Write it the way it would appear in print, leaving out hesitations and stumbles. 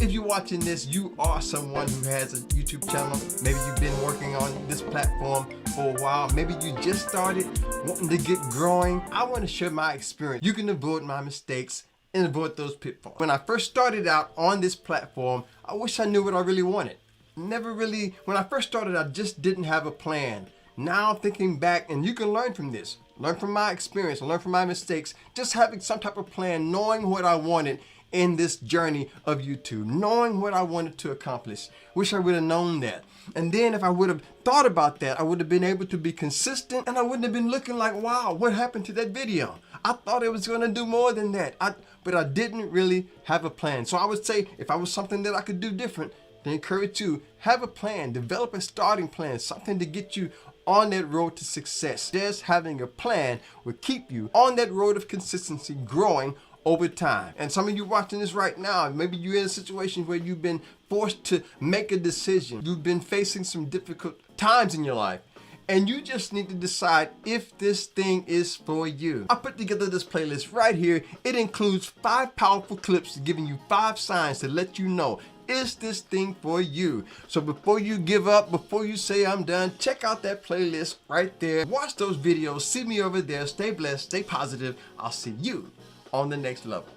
if you're watching this, you are someone who has a YouTube channel. Maybe you've been working on this platform for a while. Maybe you just started wanting to get growing. I want to share my experience. You can avoid my mistakes and avoid those pitfalls. When I first started out on this platform, I wish I knew what I really wanted. When I first started, I just didn't have a plan. Now thinking back, and you can learn from this, learn from my experience, learn from my mistakes, just having some type of plan, knowing what I wanted in this journey of YouTube, knowing what I wanted to accomplish. Wish I would have known that. And then if I would have thought about that, I would have been able to be consistent, and I wouldn't have been looking like, wow, what happened to that video? I thought it was going to do more than that. But I didn't really have a plan. So I would say, if I was something that I could do different, to encourage you, have a plan, develop a starting plan, something to get you on that road to success. Just having a plan will keep you on that road of consistency, growing over time. And some of you watching this right now, maybe you're in a situation where you've been forced to make a decision. You've been facing some difficult times in your life, and you just need to decide if this thing is for you. I put together this playlist right here. It includes 5 powerful clips giving you 5 signs to let you know, is this thing for you? So before you give up, before you say I'm done, check out that playlist right there. Watch those videos. See me over there. Stay blessed. Stay positive. I'll see you on the next level.